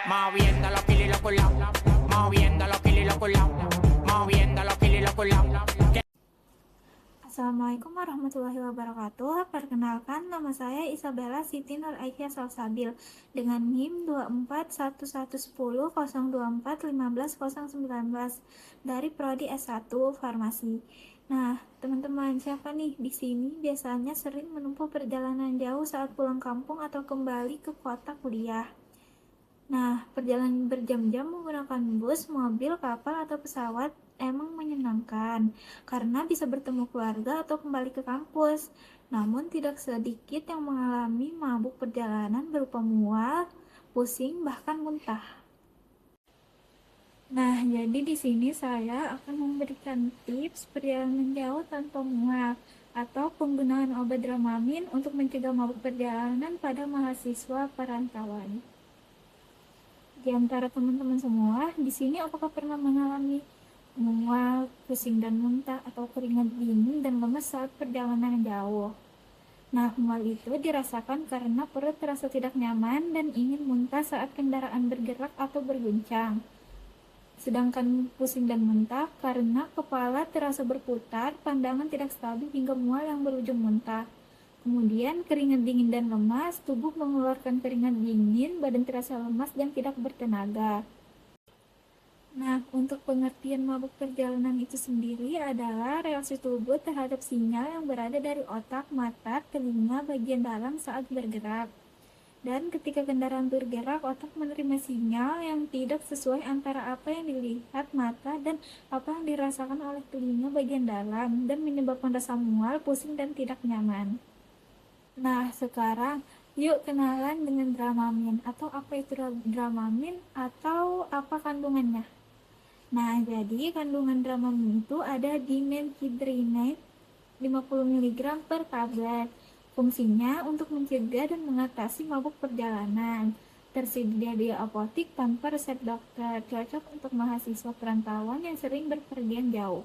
moviendo los kilos y los culaos, moviendo los kilos y los culaos, moviendo los kilos y los culaos. Assalamualaikum warahmatullahi wabarakatuh. Perkenalkan, nama saya Isabella Siti Nur Aisyah Salsabil dengan NIM 2411002414019 dari Prodi S1 Farmasi. Nah, teman-teman, siapa nih di sini biasanya sering menempuh perjalanan jauh saat pulang kampung atau kembali ke kota kuliah? Nah, perjalanan berjam-jam menggunakan bus, mobil, kapal, atau pesawat emang menyenangkan karena bisa bertemu keluarga atau kembali ke kampus. Namun tidak sedikit yang mengalami mabuk perjalanan berupa mual, pusing, bahkan muntah. Nah, jadi di sini saya akan memberikan tips perjalanan jauh tanpa mual atau penggunaan obat Dramamin untuk mencegah mabuk perjalanan pada mahasiswa perantauan. Di antara teman-teman semua, di sini apakah pernah mengalami mual, pusing dan muntah, atau keringat dingin dan lemas saat perjalanan jauh? Nah, mual itu dirasakan karena perut terasa tidak nyaman dan ingin muntah saat kendaraan bergerak atau berguncang. Sedangkan pusing dan muntah karena kepala terasa berputar, pandangan tidak stabil hingga mual yang berujung muntah. Kemudian keringat dingin dan lemas, tubuh mengeluarkan keringat dingin, badan terasa lemas dan tidak bertenaga. Nah, untuk pengertian mabuk perjalanan itu sendiri adalah reaksi tubuh terhadap sinyal yang berada dari otak, mata, telinga, bagian dalam saat bergerak. Dan ketika kendaraan bergerak, otak menerima sinyal yang tidak sesuai antara apa yang dilihat mata dan apa yang dirasakan oleh telinga bagian dalam dan menyebabkan rasa mual, pusing, dan tidak nyaman. Nah, sekarang yuk kenalan dengan Dramamin. Atau apa itu Dramamin atau apa kandungannya? Nah, jadi kandungan Dramamin itu ada dimenhydrinate 50 mg per tablet. Fungsinya untuk mencegah dan mengatasi mabuk perjalanan. Tersedia di apotik tanpa resep dokter, cocok untuk mahasiswa perantauan yang sering berpergian jauh.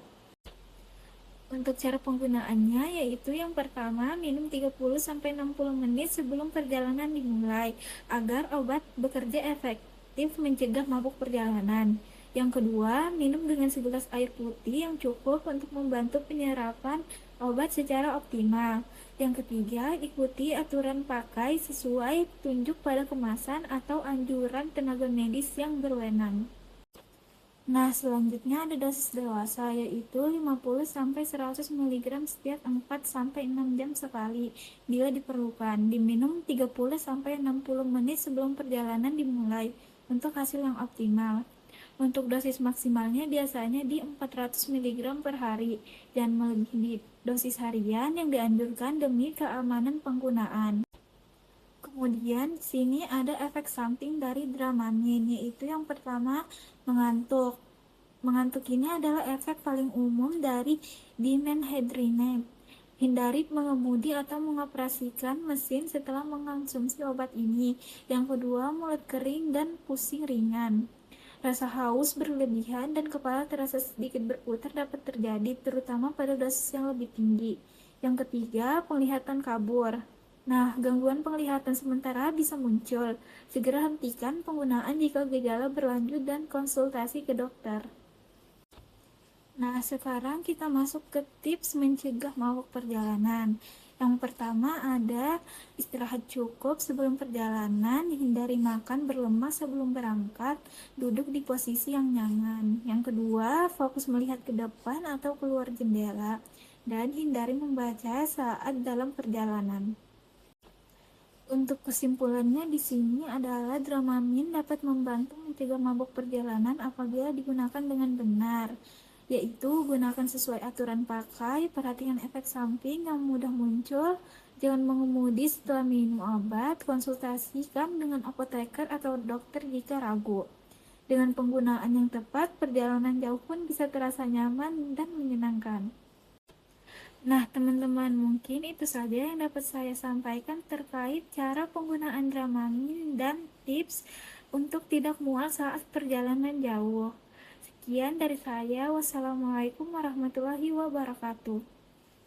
Untuk cara penggunaannya yaitu yang pertama, minum 30-60 menit sebelum perjalanan dimulai agar obat bekerja efektif mencegah mabuk perjalanan. Yang kedua, minum dengan segelas air putih yang cukup untuk membantu penyerapan obat secara optimal. Yang ketiga, ikuti aturan pakai sesuai petunjuk pada kemasan atau anjuran tenaga medis yang berwenang. Nah, selanjutnya ada dosis dewasa yaitu 50-100 mg setiap 4-6 jam sekali bila diperlukan. Diminum 30-60 menit sebelum perjalanan dimulai untuk hasil yang optimal. Untuk dosis maksimalnya biasanya di 400 mg per hari dan melebihi dosis harian yang dianjurkan demi keamanan penggunaan. Kemudian sini ada efek samping dari Dramamin, yaitu yang pertama mengantuk. Mengantuk ini adalah efek paling umum dari dimenhydrinate. Hindari mengemudi atau mengoperasikan mesin setelah mengonsumsi obat ini. Yang kedua, mulut kering dan pusing ringan. Rasa haus berlebihan dan kepala terasa sedikit berputar dapat terjadi, terutama pada dosis yang lebih tinggi. Yang ketiga, penglihatan kabur. Nah, gangguan penglihatan sementara bisa muncul. Segera hentikan penggunaan jika gejala berlanjut dan konsultasi ke dokter. Nah, sekarang kita masuk ke tips mencegah mabuk perjalanan. Yang pertama ada istirahat cukup sebelum perjalanan, hindari makan berlemas sebelum berangkat, duduk di posisi yang nyaman. Yang kedua, fokus melihat ke depan atau keluar jendela, dan hindari membaca saat dalam perjalanan. Untuk kesimpulannya di sini adalah Dramamin dapat membantu mencegah mabuk perjalanan apabila digunakan dengan benar, yaitu gunakan sesuai aturan pakai, perhatikan efek samping yang mudah muncul, jangan mengemudi setelah minum obat, konsultasikan dengan apoteker atau dokter jika ragu. Dengan penggunaan yang tepat, perjalanan jauh pun bisa terasa nyaman dan menyenangkan. Nah, teman-teman, mungkin itu saja yang dapat saya sampaikan terkait cara penggunaan Dramamin dan tips untuk tidak mual saat perjalanan jauh. Sekian dari saya. Wassalamualaikum warahmatullahi wabarakatuh.